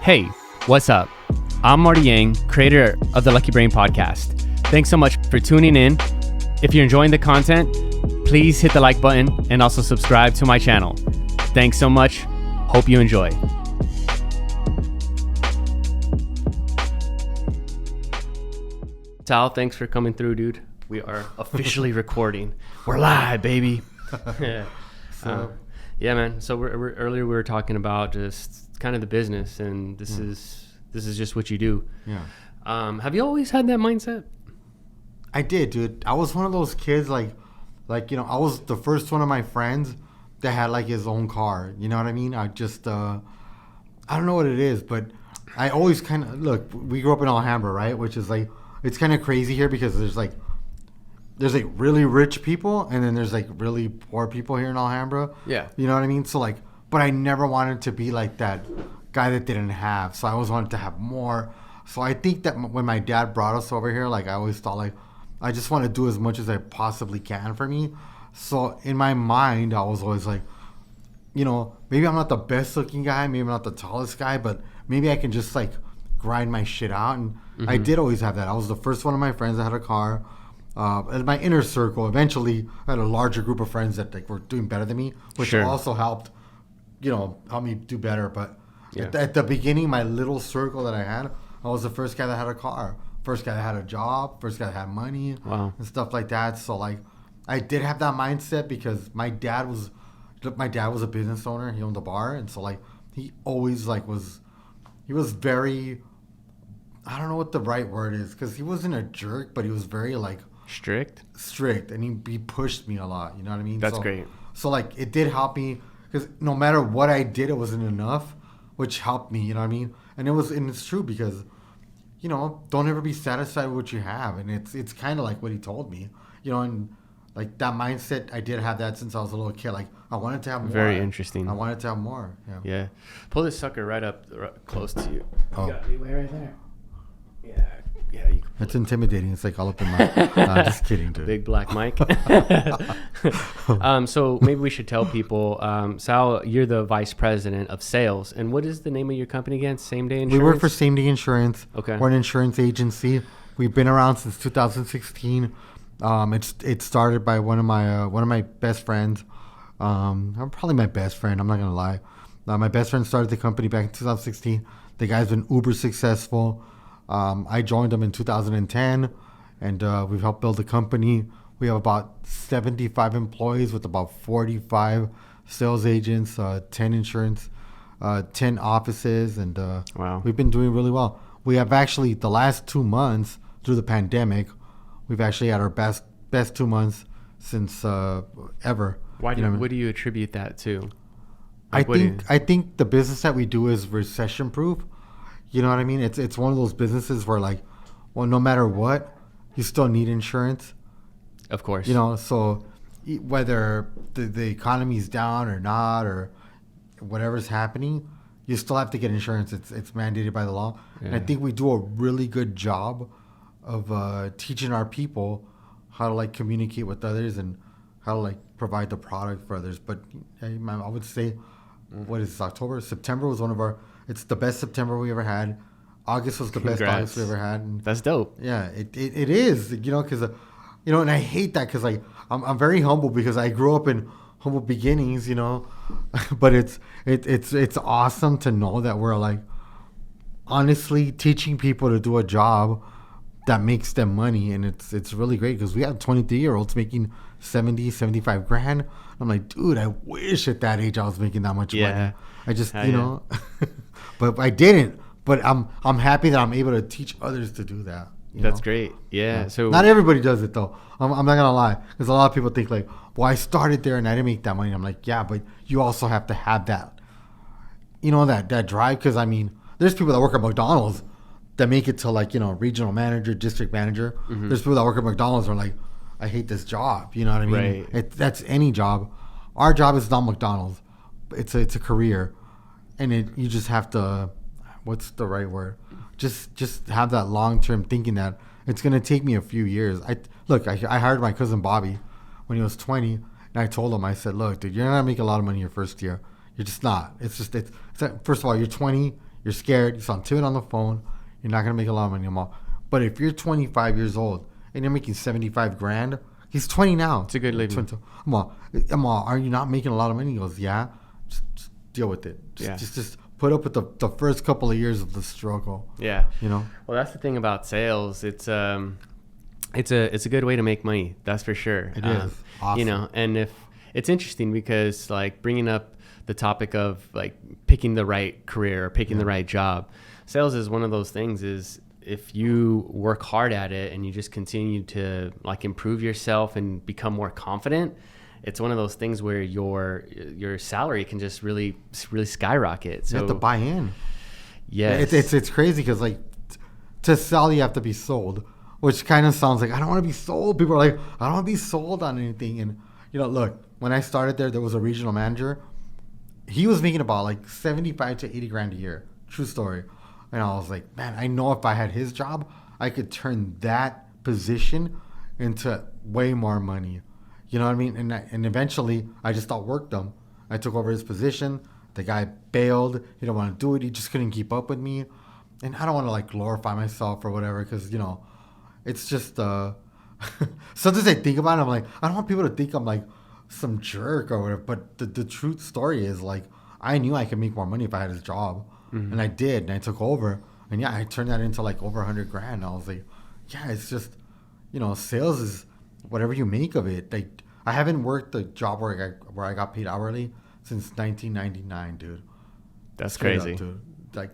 Hey, what's up? I'm Marty Yang, creator of the Luckee Brain Podcast. Thanks so much for tuning in. If you're enjoying the content, please hit the like button and also subscribe to my channel. Thanks so much. Hope you enjoy. Sal, thanks for coming through, dude. We are officially recording. We're live, baby. Yeah, man. So earlier we were talking about just kind of the business, and this is just what you do. Yeah. Have you always had that mindset? I did, dude. I was one of those kids, like I was the first one of my friends that had like his own car. You know what I mean? I just, I don't know what it is, but I always kind of look. We grew up in Alhambra, right? Which is like, it's kind of crazy here because there's like really rich people and then there's like really poor people here in Alhambra. Yeah. You know what I mean? So like, but I never wanted to be like that guy that didn't have. So I always wanted to have more. So I think that when my dad brought us over here, like I always thought like, I just want to do as much as I possibly can for me. So in my mind, I was always like, you know, maybe I'm not the best looking guy, maybe I'm not the tallest guy, but maybe I can just like grind my shit out. And I did always have that. I was the first one of my friends that had a car. In my inner circle, eventually I had a larger group of friends that like were doing better than me, which also helped, help me do better. But at the beginning, my little circle that I had, I was the first guy that had a car, first guy that had a job, first guy that had money, and stuff like that. So like, I did have that mindset because my dad was a business owner. He owned a bar, and so like he always like he was very, I don't know what the right word is, because he wasn't a jerk, but he was very like strict, and he pushed me a lot. You know what I mean? That's great. So like it did help me because no matter what I did, it wasn't enough, which helped me. You know what I mean? And it's true because, don't ever be satisfied with what you have. And it's kind of like what he told me, and like that mindset, I did have that since I was a little kid. Like I wanted to have more. Very interesting. I wanted to have more. Yeah. Pull this sucker right up close to you. Oh. You got leeway right there. Yeah. You can It's intimidating. It's like all up in my. Just kidding, dude. Big black mic. So maybe we should tell people, Sal, you're the vice president of sales. And what is the name of your company again? Same Day Insurance? We work for Same Day Insurance. Okay. We're an insurance agency. We've been around since 2016. It started by one of my best friends. Probably my best friend. I'm not gonna lie. My best friend started the company back in 2016. The guy's been uber successful. I joined him in 2010, and we've helped build the company. We have about 75 employees with about 45 sales agents, 10 insurance, 10 offices, and wow. We've been doing really well. We have actually, the last 2 months through the pandemic, we've actually had our best 2 months since ever. What do you attribute that to? I think the business that we do is recession proof. You know what I mean? It's one of those businesses where like, well, no matter what, you still need insurance. Of course. So whether the economy's down or not, or whatever's happening, you still have to get insurance. It's mandated by the law. Yeah. And I think we do a really good job of teaching our people how to like communicate with others and how to like provide the product for others. But I would say, what is this, October? September was it's the best September we ever had. August was the best August we ever had. And that's dope. Yeah, it is, because, and I hate that because like, I'm very humble because I grew up in humble beginnings, but it's awesome to know that we're like honestly teaching people to do a job that makes them money. And it's really great because we have 23-year-olds making 70, 75 grand. I'm like, dude, I wish at that age I was making that much money. I just, but I didn't. But I'm happy that I'm able to teach others to do that. That's great. Yeah. So not everybody does it though. I'm not gonna lie, because a lot of people think like, well, I started there and I didn't make that money. I'm like, yeah, but you also have to have that, that drive. Because I mean, there's people that work at McDonald's that make it to like, regional manager, district manager. Mm-hmm. There's people that work at McDonald's who are like, I hate this job. You know what I mean? Right. That's any job. Our job is not McDonald's. It's a career, and you just have to. What's the right word? Just have that long-term thinking that it's going to take me a few years. I hired my cousin Bobby when he was 20, and I told him, I said, look, dude, you're not going to make a lot of money your first year. You're just not. First of all, you're 20, You're scared. You sound timid on the phone. You're not gonna make a lot of money anymore. But if you're 25 years old and you're making 75 grand, he's 20 now. It's a good living. I'm all, are you not making a lot of money? He goes, yeah. Just deal with it. Just put up with the first couple of years of the struggle. Yeah. You know? Well, that's the thing about sales. It's a good way to make money. That's for sure. It is. Awesome. You know, and if it's interesting because like bringing up the topic of like picking the right career or picking the right job, sales is one of those things is if you work hard at it and you just continue to like improve yourself and become more confident, it's one of those things where your salary can just really skyrocket. So you have to buy in. Yes. It's crazy because like to sell you have to be sold, which kind of sounds like I don't want to be sold. People are like, I don't want to be sold on anything. And you know, look, when I started there was a regional manager. He was making about like 75 to 80 grand a year. True story. And I was like, man, I know if I had his job, I could turn that position into way more money. You know what I mean? And eventually, I just outworked him. I took over his position. The guy bailed. He didn't want to do it. He just couldn't keep up with me. And I don't want to like glorify myself or whatever because, you know, it's just sometimes I think about it. I'm like, I don't want people to think I'm like some jerk or whatever. But the truth story is like, I knew I could make more money if I had his job. Mm-hmm. And I did. And I took over. And yeah, I turned that into like over 100 grand. And I was like, yeah, it's just, you know, sales is whatever you make of it. Like, I haven't worked a job where I got paid hourly since 1999, dude. That's crazy. Up, dude. Like,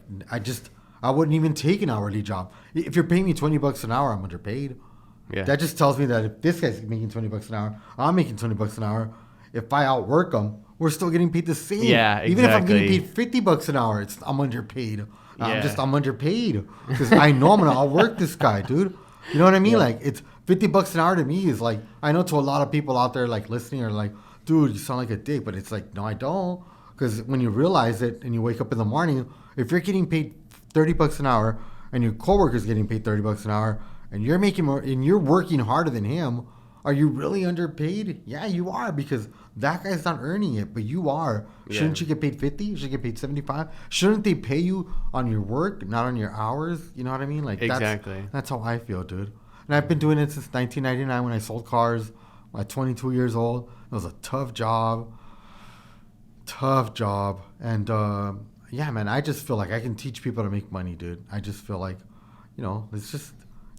I wouldn't even take an hourly job. If you're paying me $20 an hour, I'm underpaid. Yeah. That just tells me that if this guy's making $20 an hour, I'm making $20 an hour. If I outwork him, we're still getting paid the same. Yeah, exactly. Even if I'm getting paid $50 an hour, I'm underpaid. I'm underpaid because I know I'm gonna outwork this guy, dude. You know what I mean? Yeah. Like, it's $50 an hour to me is like, I know to a lot of people out there like listening are like, dude, you sound like a dick, but it's like, no, I don't. Because when you realize it and you wake up in the morning, if you're getting paid $30 an hour and your coworker's getting paid $30 an hour and you're making more and you're working harder than him, are you really underpaid? Yeah, you are, because that guy's not earning it, but you are. Yeah. Shouldn't you get paid 50? You should get paid 75. Shouldn't they pay you on your work, not on your hours? You know what I mean? Like, exactly. That's how I feel, dude. And I've been doing it since 1999 when I sold cars. At 22 years old, it was a tough job. And yeah, man, I just feel like I can teach people to make money, dude. I just feel like, you know, let's just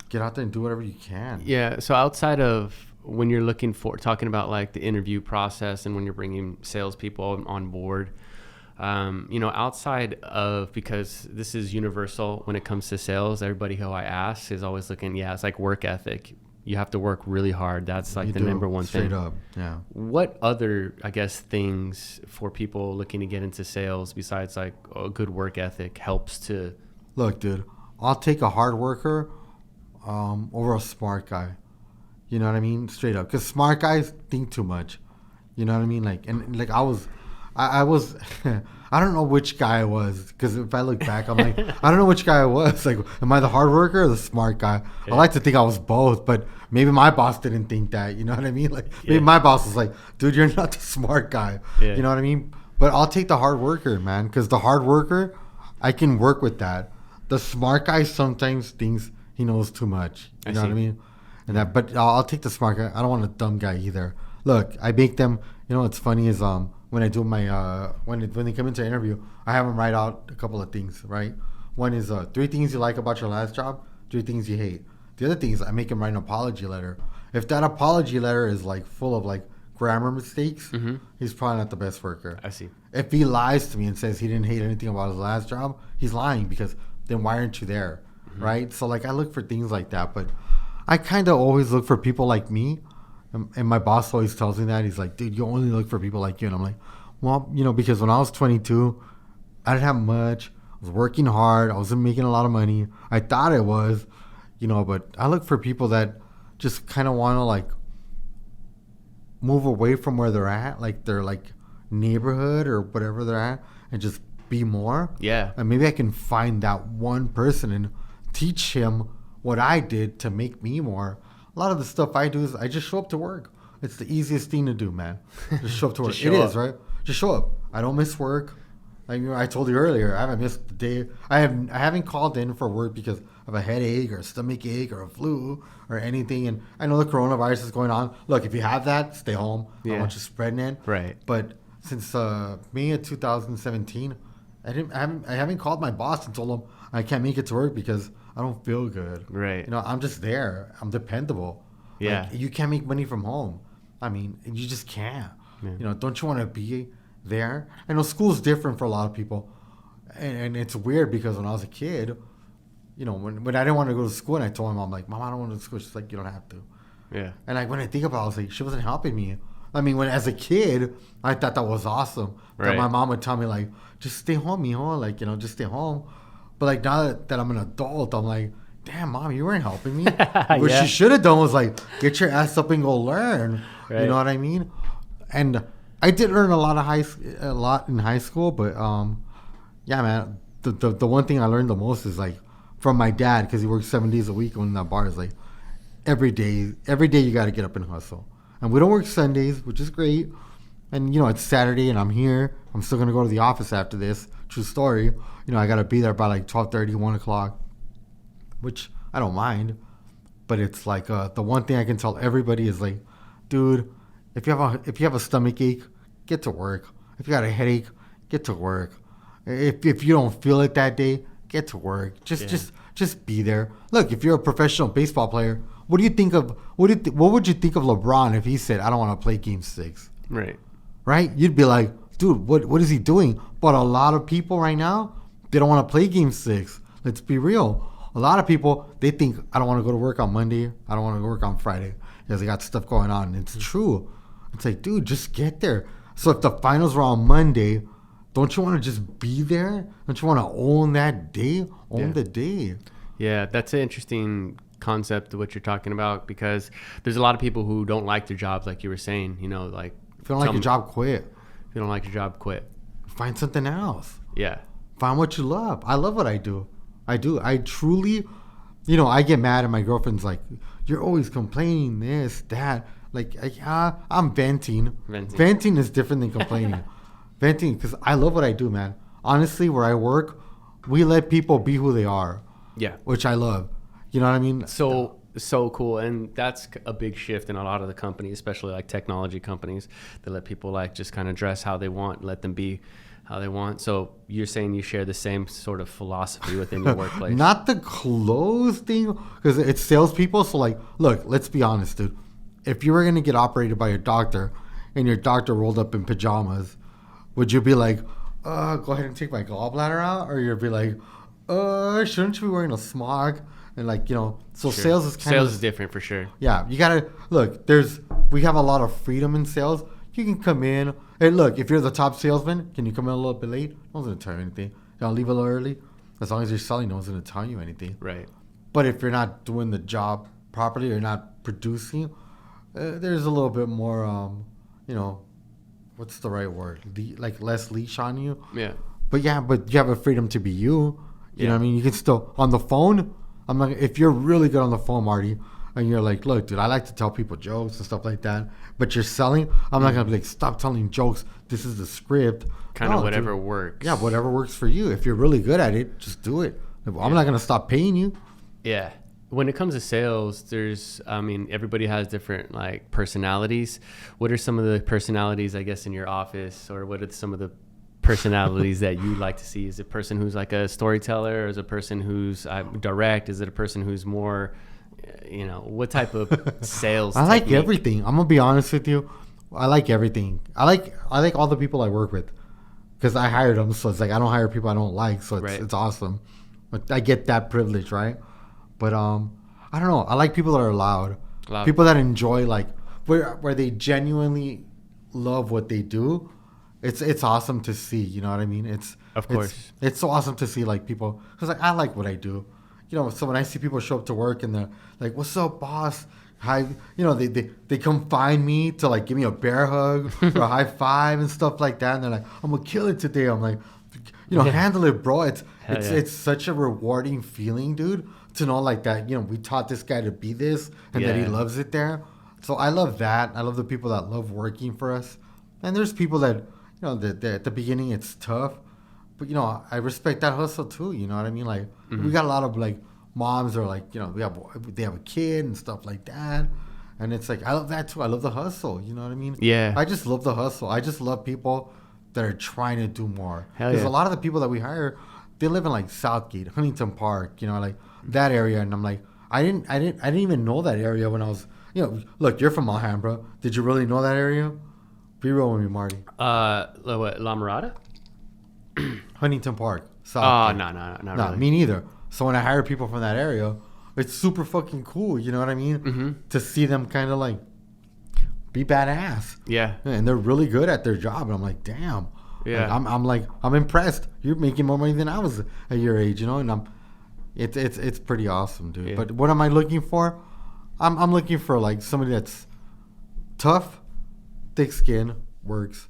get out there and do whatever you can. Yeah. So outside of when you're looking for talking about like the interview process and when you're bringing salespeople on board, you know, outside of, because this is universal when it comes to sales, everybody who I ask is always looking, it's like work ethic. You have to work really hard. That's like the number one thing. Straight up, yeah. What other, I guess, things for people looking to get into sales besides like a good work ethic helps to? Look, dude, I'll take a hard worker over a smart guy. You know what I mean? Straight up. Because smart guys think too much. You know what I mean? Like, and like I was I don't know which guy I was, because if I look back, I'm like, I don't know which guy I was. Like, am I the hard worker or the smart guy? Yeah. I like to think I was both, but maybe my boss didn't think that. You know what I mean? Like, maybe my boss was like, dude, you're not the smart guy. Yeah. You know what I mean? But I'll take the hard worker, man, because the hard worker, I can work with that. The smart guy sometimes thinks he knows too much. You know what I mean? And that, but I'll take the smart guy. I don't want a dumb guy either. Look, I make them. You know what's funny is when I do my when they come into an interview, I have them write out a couple of things. Right? One is 3 things you like about your last job, 3 things you hate. The other thing is I make him write an apology letter. If that apology letter is like full of like grammar mistakes, he's probably not the best worker. I see. If he lies to me and says he didn't hate anything about his last job, he's lying, because then why aren't you there? Right? So like I look for things like that, but I kind of always look for people like me. And my boss always tells me that. He's like, dude, you only look for people like you. And I'm like, well, you know, because when I was 22, I didn't have much. I was working hard. I wasn't making a lot of money. I thought I was, you know, but I look for people that just kind of want to like move away from where they're at, like their like neighborhood or whatever they're at, and just be more. Yeah. And maybe I can find that one person and teach him what I did to make me more. A lot of the stuff I do is I just show up to work. It's the easiest thing to do, man. Just show up to work. It is, right? Just show up. I don't miss work. Like I told you earlier, I haven't missed a day. I haven't called in for work because of a headache or a stomach ache or a flu or anything. And I know the coronavirus is going on. Look, if you have that, stay home. I don't want you spreading it. Right. But since May of 2017, I haven't called my boss and told him I can't make it to work because I don't feel good. Right. You know, I'm just there. I'm dependable. Yeah. Like, you can't make money from home. I mean, you just can't. Yeah. You know, don't you want to be there? I know school's different for a lot of people. And it's weird because when I was a kid, you know, when I didn't want to go to school and I told my mom, like, Mom, I don't want to go to school. She's like, you don't have to. Yeah. And like when I think about it, I was like, she wasn't helping me. I mean, when as a kid, I thought that was awesome. Right. That my mom would tell me, like, just stay home, mijo. Like, you know, just stay home. But like now that I'm an adult, I'm like, damn, Mom, you weren't helping me. What she should have done was like, get your ass up and go learn. Right. You know what I mean? And I did learn a lot in high school, but yeah, man, the one thing I learned the most is like from my dad, because he works 7 days a week in that bar. Is like every day you got to get up and hustle. And we don't work Sundays, which is great. And you know, it's Saturday and I'm here. I'm still gonna go to the office after this. True story. You know, I gotta be there by like 12:30, 1 o'clock, which I don't mind. But it's like the one thing I can tell everybody is like, dude, if you have a stomach ache, get to work. If you got a headache, get to work. If you don't feel it that day, get to work. Just be there. Look, if you're a professional baseball player, what do you think of what would you think of LeBron if he said, I don't want to play Game 6? Right? You'd be like, dude, what is he doing? But a lot of people right now, they don't want to play Game 6. Let's be real. A lot of people, they think, I don't want to go to work on Monday. I don't want to go to work on Friday because they got stuff going on. And it's true. It's like, dude, just get there. So if the finals were on Monday, don't you want to just be there? Don't you want to own that day? Own the day. Yeah, that's an interesting concept of what you're talking about, because there's a lot of people who don't like their jobs, like you were saying, you know, like if you don't like your job, quit. If you don't like your job, quit. Find something else. Yeah. Find what you love. I love what I do. I do. I truly, you know, I get mad at my girlfriend's like, you're always complaining this, that. Like, I'm venting. Venting is different than complaining. Venting, because I love what I do, man. Honestly, where I work, we let people be who they are. Yeah. Which I love. You know what I mean? So cool. And that's a big shift in a lot of the companies, especially like technology companies, that let people like just kind of dress how they want, let them be how they want. So you're saying you share the same sort of philosophy within your workplace? Not the clothes thing, because it's salespeople. So like, look, let's be honest, dude. If you were going to get operated by your doctor and your doctor rolled up in pajamas, would you be like, go ahead and take my gallbladder out? Or you'd be like, shouldn't you be wearing a smog? And like, you know, so sure. Sales is sales is different for sure. Yeah, you gotta look. We have a lot of freedom in sales. You can come in and look. If you're the top salesman, can you come in a little bit late? No one's gonna tell you anything. You leave a little early. As long as you're selling, no one's gonna tell you anything. Right. But if you're not doing the job properly or not producing, there's a little bit more, you know, what's the right word? Like less leash on you. Yeah. But you have a freedom to be you. You know what I mean? You can still on the phone. I'm not. If you're really good on the phone, Marty, and you're like, look, dude, I like to tell people jokes and stuff like that, but you're selling, I'm not gonna be like, stop telling jokes. This is the script. Kind of whatever works. Yeah, whatever works for you. If you're really good at it, just do it. I'm not gonna stop paying you. Yeah. When it comes to sales, everybody has different like personalities. What are some of the personalities, I guess, in your office, or what are some of the personalities that you like to see? Is it a person who's like a storyteller, or is it a person who's direct? Is it a person who's more, you know, what type of sales I like technique? everything. I'm gonna be honest with you. I like everything. I like all the people I work with because I hired them. So it's like I don't hire people I don't like. So it's awesome. But I get that privilege, right? But I don't know. I like people that are loud. People that enjoy, like where they genuinely love what they do. It's awesome to see, you know what I mean? It's so awesome to see like people, because like I like what I do, you know. So when I see people show up to work and they're like, "What's up, boss?" Hi, you know, they come find me to like give me a bear hug or a high five and stuff like that, and they're like, "I'm gonna kill it today." I'm like, you know, handle it, bro. It's such a rewarding feeling, dude, to know like that. You know, we taught this guy to be this, and that he loves it there. So I love that. I love the people that love working for us, and there's people that. You know, at the beginning it's tough, But, I respect that hustle too. You know what I mean? Like, we got a lot of, like, moms are like, they have a kid and stuff like that. And it's like, I love that too. I love the hustle. You know what I mean? Yeah. I just love the hustle. I just love people that are trying to do more. Hell Because yeah. a lot of the people that we hire, they live in like Southgate, Huntington Park, like that area. And I'm like, I didn't even know that area when I was, look, you're from Alhambra. Did you really know that area? Be real with me, Marty. What, La Mirada? Huntington Park. Oh, Southgate. no, not No, really. me neither. So when I hire people from that area, it's super fucking cool. You know what I mean? Mm-hmm. To see them kind of like be badass. Yeah. And they're really good at their job. And I'm like, damn. Yeah. Like, I'm impressed. You're making more money than I was at your age, And it's pretty awesome, dude. Yeah. But what am I looking for? I'm looking for like somebody that's tough, thick skin, works,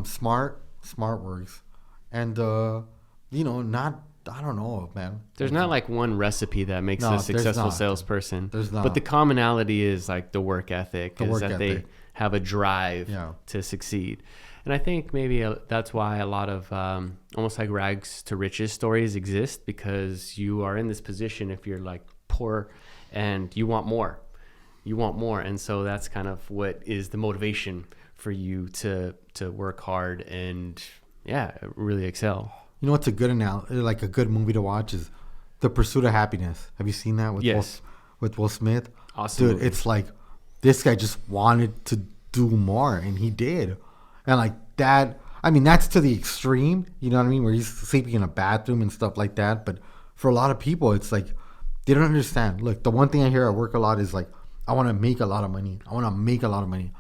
smart works, and not. I don't know, man. There's not like one recipe that makes No, a there's successful not. salesperson. There's not. But the commonality is like the work ethic. The is work that they ethic. have a drive Yeah. to succeed. And I think maybe that's why a lot of almost like rags to riches stories exist, because you are in this position if you're like poor and you want more. You want more. And so that's kind of what is the motivation for you to work hard and, really excel. You know what's a good like a good movie to watch is The Pursuit of Happiness. Have you seen that with Yes. Will Smith? Awesome Dude, movie. it's like this guy just wanted to do more, and he did. And like that, I mean, that's to the extreme. You know what I mean? Where he's sleeping in a bathroom and stuff like that. But for a lot of people, it's like they don't understand. Look, the one thing I hear at work a lot is like, I want to make a lot of money. I want to make a lot of money.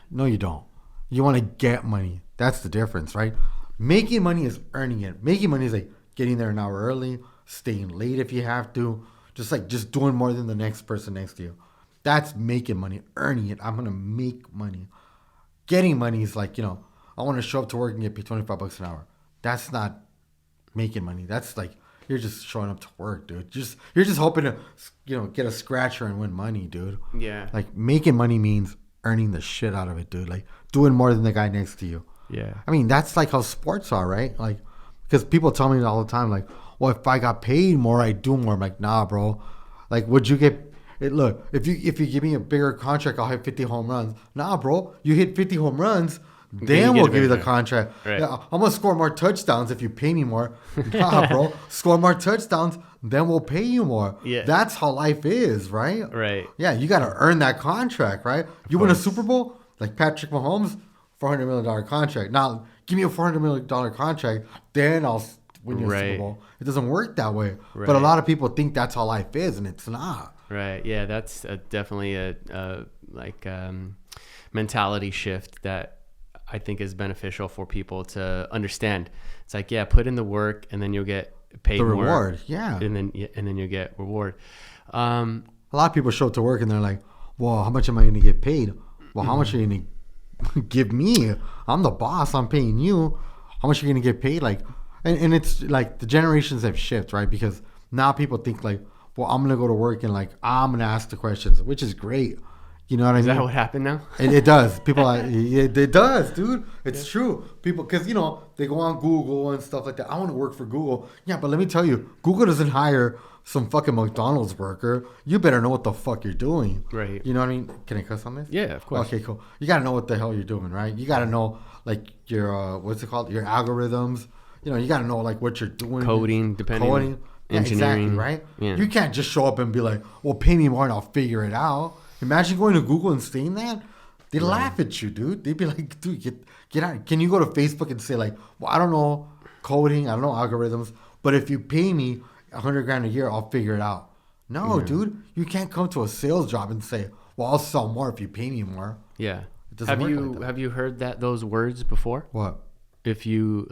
No, you don't. You want to get money. That's the difference, right? Making money is earning it. Making money is like getting there an hour early, staying late if you have to, just doing more than the next person next to you. That's making money, earning it. I'm going to make money. Getting money is like, I want to show up to work and get paid $25 an hour. That's not making money. That's like, you're just showing up to work, dude. You're just hoping to, get a scratcher and win money, dude. Yeah. Like making money means earning the shit out of it, dude. Like doing more than the guy next to you. Yeah. I mean, that's like how sports are, right? Like, because people tell me all the time, like, well, if I got paid more, I'd do more. I'm like, nah, bro. Like, would you get it? Look, if you give me a bigger contract, I'll hit 50 home runs. Nah, bro. You hit 50 home runs, then we'll give you the contract. Right. Yeah, I'm gonna score more touchdowns if you pay me more. Nah, bro. Score more touchdowns, then we'll pay you more. Yeah. That's how life is, right? Right. Yeah, you got to earn that contract, right? You win a Super Bowl, like Patrick Mahomes, $400 million contract. Now, give me a $400 million contract, then I'll win you a Super Bowl. It doesn't work that way. Right. But a lot of people think that's how life is, and it's not. Right. Yeah, that's definitely a mentality shift that I think is beneficial for people to understand. It's like, put in the work, and then you'll get paid The more. reward, yeah. And then you'll get reward. A lot of people show up to work, and they're like, well, how much am I going to get paid? Well, how much are you going to give me? I'm the boss. I'm paying you. How much are you going to get paid? Like, and it's like the generations have shifted, right? Because now people think like, well, I'm going to go to work and like, I'm going to ask the questions, which is great. You know what I mean? Is that what happened now? It does. People, it does, dude. It's true. People, because, they go on Google and stuff like that. I want to work for Google. Yeah, but let me tell you, Google doesn't hire some fucking McDonald's worker. You better know what the fuck you're doing. Right. You know what I mean? Can I cuss on this? Yeah, of course. Okay, cool. You got to know what the hell you're doing, right? You got to know, like, your, what's it called? Your algorithms. You got to know, like, what you're doing. Coding, depending. Coding. Yeah, Engineering. exactly, right? Yeah. You can't just show up and be like, well, pay me more and I'll figure it out. Imagine going to Google and saying that. They'd laugh at you, dude. They'd be like, dude, get out. Can you go to Facebook and say like, well, I don't know coding. I don't know algorithms. But if you pay me $100,000 a year, I'll figure it out. No, dude. You can't come to a sales job and say, well, I'll sell more if you pay me more. Yeah. It doesn't work like that. Have you heard those words before? What? If you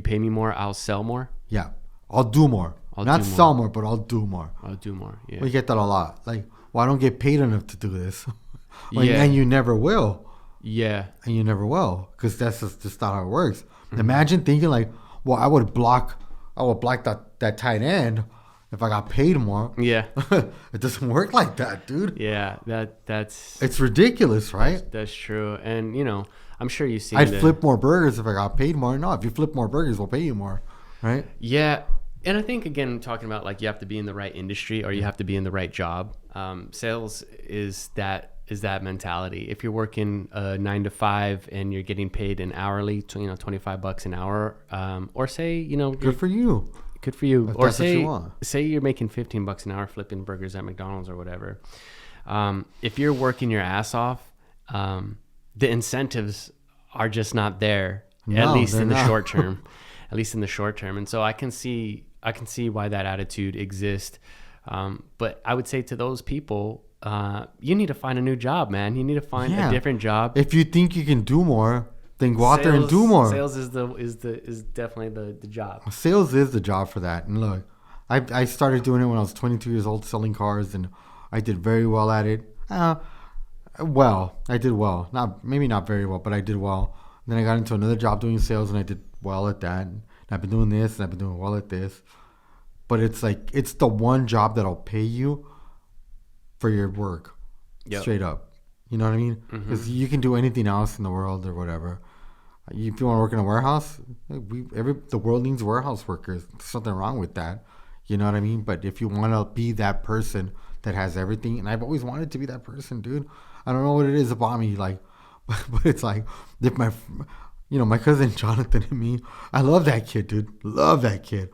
pay me more, I'll sell more. Yeah. I'll do more. Not sell more, but I'll do more. I'll do more. Yeah. We get that a lot. Like, well, I don't get paid enough to do this. Yeah. And you never will. Yeah. And you never will, because that's just not how it works. Imagine thinking like, well, I would block that tight end if I got paid more. Yeah. It doesn't work like that, dude. Yeah, that's It's ridiculous, right? that's true. And I'm sure you've seen I'd flip more burgers if I got paid more. No, if you flip more burgers, we'll pay you more, right? Yeah. And I think, again, talking about like you have to be in the right industry or you have to be in the right job. Sales is that mentality. If you're working 9 to 5 and you're getting paid an hourly, $25 an hour, or say, Good for you. good for you. If Or that's what you want. say you're making $15 an hour flipping burgers at McDonald's or whatever. If you're working your ass off, the incentives are just not there, at least in the short term. At least in the short term. And so I can see why that attitude exists. But I would say to those people, you need to find a new job, man. You need to find a different job. If you think you can do more, then go out there and do more. Sales is definitely the job. Sales is the job for that. And look, I started doing it when I was 22 years old, selling cars, and I did very well at it. Well, I did well. Maybe not very well, but I did well. And then I got into another job doing sales, and I did well at that. And I've been doing this, and I've been doing well at this. But it's like, it's the one job that'll pay you for your work. Yep. Straight up. You know what I mean? Because you can do anything else in the world or whatever. If you want to work in a warehouse, the world needs warehouse workers. There's something wrong with that. You know what I mean? But if you want to be that person that has everything, and I've always wanted to be that person, dude. I don't know what it is about me, like, but it's like, if my cousin Jonathan and me, I love that kid, dude. Love that kid.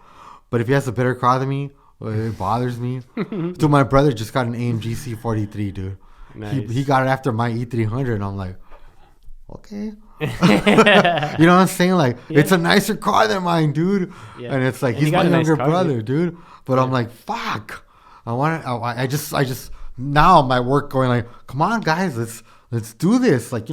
But if he has a better car than me, it bothers me. Dude, my brother just got an AMG C43, dude. Nice. He got it after my E300, and I'm like, okay. You know what I'm saying? Like, it's a nicer car than mine, dude. Yeah. And it's like, he's my younger brother, dude. But I'm like, fuck. I just now my work going like, come on, guys, let's do this. Like,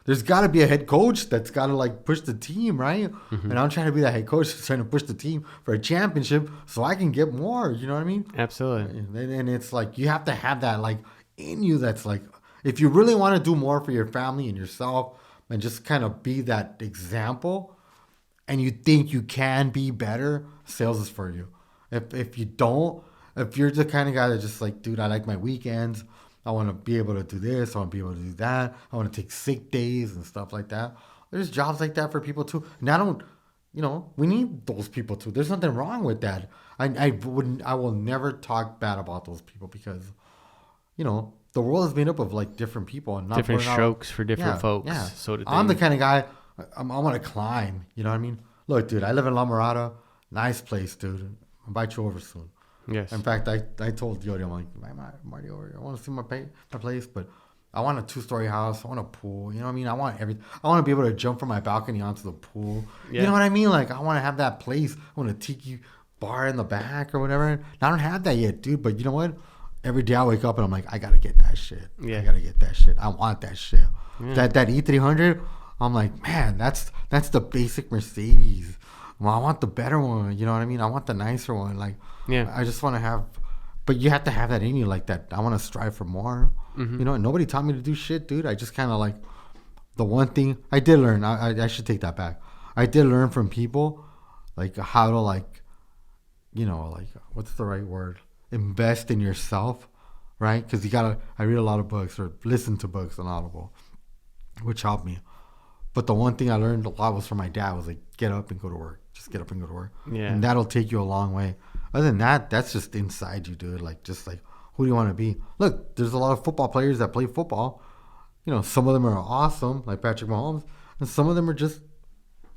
there's got to be a head coach that's got to like push the team, right? And I'm trying to be that head coach that's trying to push the team for a championship so I can get more. You know what I mean? Absolutely. And it's like, you have to have that like in you. That's like, if you really want to do more for your family and yourself and just kind of be that example, and you think you can be better, sales is for you. If you don't, if you're the kind of guy that's just like, dude, I like my weekends. I want to be able to do this. I want to be able to do that. I want to take sick days and stuff like that. There's jobs like that for people too. And I don't, we need those people too. There's nothing wrong with that. I will never talk bad about those people because, the world is made up of like different people and not different strokes for different folks. Yeah. So I'm the kind of guy, I want to climb. You know what I mean? Look, dude, I live in La Mirada. Nice place, dude. I'll invite you over soon. Yes. In fact, I told Yodi, I'm like, Marty over here. I want to see my place, but I want a 2-story house. I want a pool. You know what I mean? I want everything. I want to be able to jump from my balcony onto the pool. Yeah. You know what I mean? Like, I want to have that place. I want a tiki bar in the back or whatever. And I don't have that yet, dude. But you know what? Every day I wake up and I'm like, I gotta get that shit. Yeah. I gotta get that shit. I want that shit. Yeah. That E300. I'm like, man, that's the basic Mercedes. Well, I want the better one. You know what I mean? I want the nicer one. Like, I just want to have, but you have to have that in you, like that. I want to strive for more. And nobody taught me to do shit, dude. I just kind of like, the one thing I did learn, I should take that back. I did learn from people, like how to like, like, what's the right word? Invest in yourself, right? Because I read a lot of books or listen to books on Audible, which helped me. But the one thing I learned a lot was from my dad was like, get up and go to work. Just get up and go to work. Yeah. And that'll take you a long way. Other than that, that's just inside you, dude. Like, just like, who do you want to be? Look, there's a lot of football players that play football. Some of them are awesome, like Patrick Mahomes. And some of them are just,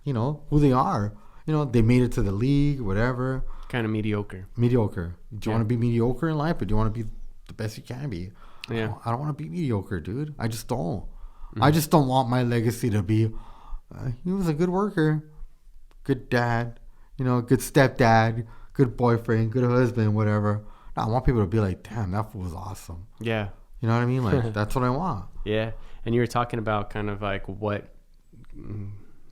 who they are. They made it to the league, whatever. Kind of mediocre. Do you want to be mediocre in life, or do you want to be the best you can be? Yeah. I don't want to be mediocre, dude. I just don't. I just don't want my legacy to be, he was a good worker, good dad, good stepdad, good boyfriend, good husband, whatever. No, I want people to be like, damn, that fool was awesome. Yeah. You know what I mean? Like, that's what I want. Yeah. And you were talking about kind of like what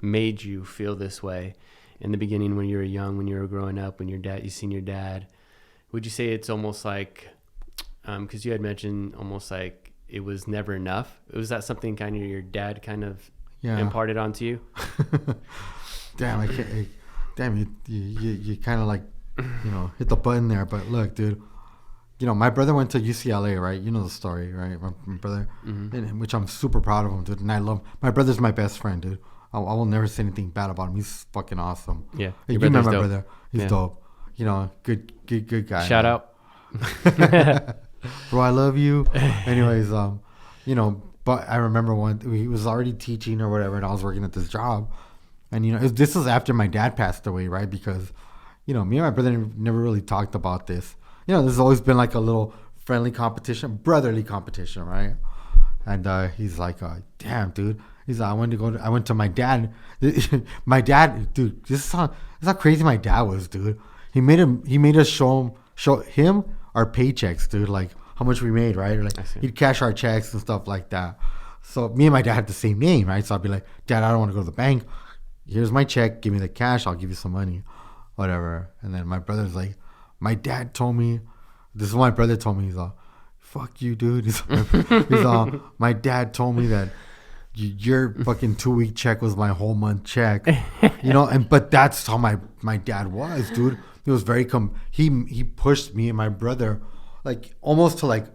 made you feel this way in the beginning when you were young, when you were growing up, when you seen your dad. Would you say it's almost like, because you had mentioned almost like, it was never enough? Was that something kind of your dad kind of imparted onto you? Damn, you kind of like hit the button there. But look, dude, my brother went to UCLA, right? You know the story, right? My brother, which I'm super proud of him, dude. And I love my brother's my best friend, dude. I will never say anything bad about him. He's fucking awesome. Yeah, you met my brother. He's dope. Good guy. Shout out. Bro, I love you. Anyways, but I remember when he was already teaching or whatever, and I was working at this job, and this was after my dad passed away, right? Because me and my brother never really talked about this. There's always been like a little friendly competition, brotherly competition, right? And he's like, damn, dude. He's like, I went to my dad. My dad, dude, this is how crazy my dad was, dude. He made us show him our paychecks, dude, like how much we made, right? Or like he'd cash our checks and stuff like that. So me and my dad had the same name, right? So I'd be like, Dad, I don't want to go to the bank. Here's my check. Give me the cash. I'll give you some money, whatever. And then my brother's like, my dad told me, this is what my brother told me. He's like, fuck you, dude. He's my dad told me that your fucking 2-week check was my whole month check, but that's how my dad was, dude. He was very he pushed me and my brother like almost to like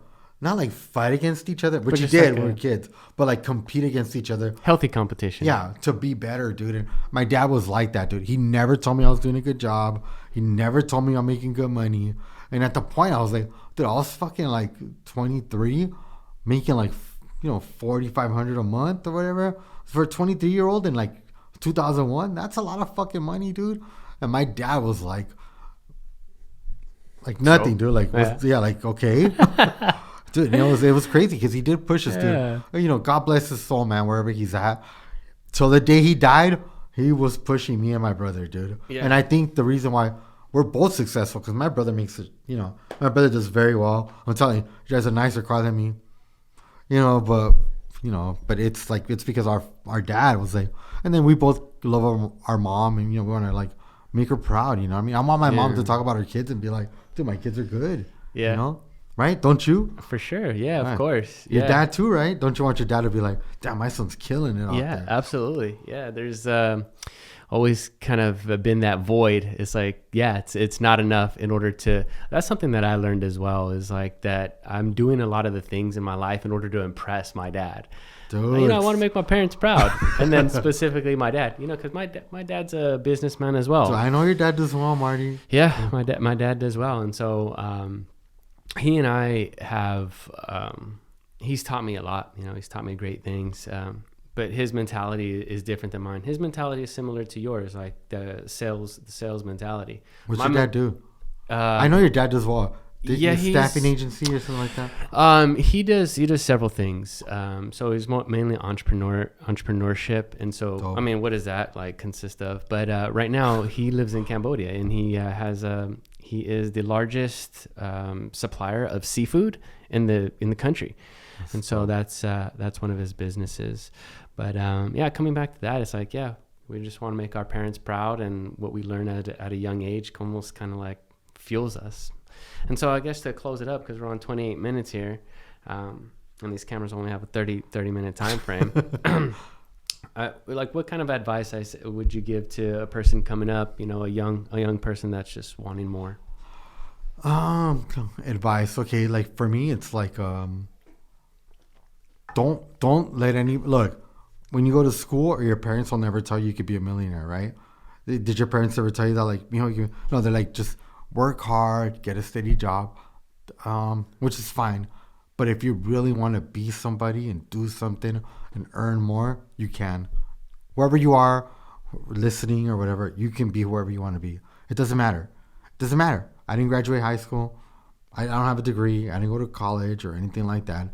not like fight against each other, which he did when we were kids, but like compete against each other. Healthy competition. Yeah, to be better, dude. And my dad was like that, dude. He never told me I was doing a good job. He never told me I'm making good money. And at the point I was like, dude, I was fucking like 23, making like $4,500 a month or whatever for a 23-year-old in like 2001. That's a lot of fucking money, dude. And my dad was like nothing, dude. Like, like, okay. Dude, it was crazy because he did push us, dude. God bless his soul, man, wherever he's at. Till the day he died, he was pushing me and my brother, dude. Yeah. And I think the reason why we're both successful, because my brother makes it, my brother does very well. I'm telling you, he drives a nicer car than me. But it's like, it's because our dad was like, and then we both love our mom, and we want to like make her proud. I mean, I want my mom to talk about her kids and be like, dude, my kids are good. Yeah. Right? Don't you? For sure. Yeah, right. Of course. Your dad too, right? Don't you want your dad to be like, damn, my son's killing it out there? Yeah, absolutely. Yeah, there's always kind of been that void. It's like, it's not enough in order to, that's something that I learned as well, is like that I'm doing a lot of the things in my life in order to impress my dad. Dude. I want to make my parents proud. And then specifically my dad, because my dad's a businessman as well. So I know your dad does well, Marty. Yeah, my dad does well. And so he and I have, he's taught me a lot. He's taught me great things. But his mentality is different than mine. His mentality is similar to yours, like the sales mentality. What's your dad do? I know your dad does well. He's staffing agency or something like that. He does several things. So he's mainly entrepreneurship, and so dope. I mean, what does that like consist of? But right now he lives in Cambodia, and he is the largest supplier of seafood in the country. And so that's one of his businesses. But coming back to that, it's like, we just want to make our parents proud, and what we learn at a young age almost kind of like fuels us. And so I guess to close it up, because we're on 28 minutes here, and these cameras only have a 30 minute time frame. Like, what kind of advice would you give to a person coming up, a young person that's just wanting more? Advice. Okay. Like for me, it's like, don't let look, when you go to school, or your parents will never tell you could be a millionaire, right? Did your parents ever tell you that? Like, no, they're like, just work hard, get a steady job, which is fine. But if you really want to be somebody and do something and earn more, you can. Wherever you are, listening or whatever, you can be whoever you want to be. It doesn't matter. I didn't graduate high school. I don't have a degree. I didn't go to college or anything like that.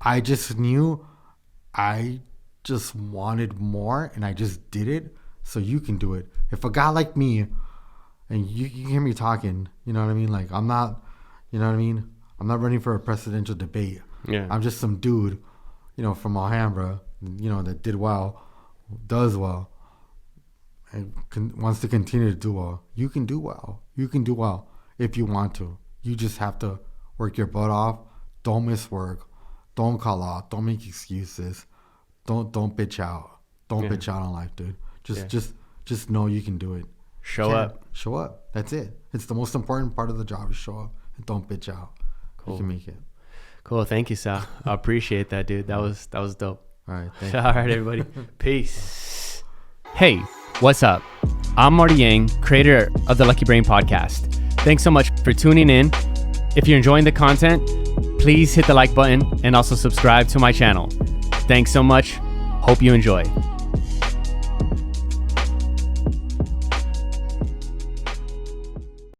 I just knew I just wanted more, and I just did it. So you can do it. If a guy like me, and you hear me talking, you know what I mean? Like, I'm not, you know what I mean? I'm not running for a presidential debate. Yeah. I'm just some dude, from Alhambra, that did well, does well, and wants to continue to do well. You can do well. You can do well if you want to. You just have to work your butt off. Don't miss work. Don't call out. Don't make excuses. Don't bitch out. Don't bitch out on life, dude. Just know you can do it. Show up. Show up. That's it. It's the most important part of the job is show up and don't bitch out. Cool. You can make it. Cool. Thank you, Sal. I appreciate that, dude. That was dope. All right. All right, everybody. Peace. Hey, what's up? I'm Marty Yang, creator of the Luckee Brain Podcast. Thanks so much for tuning in. If you're enjoying the content, please hit the like button and also subscribe to my channel. Thanks so much. Hope you enjoy.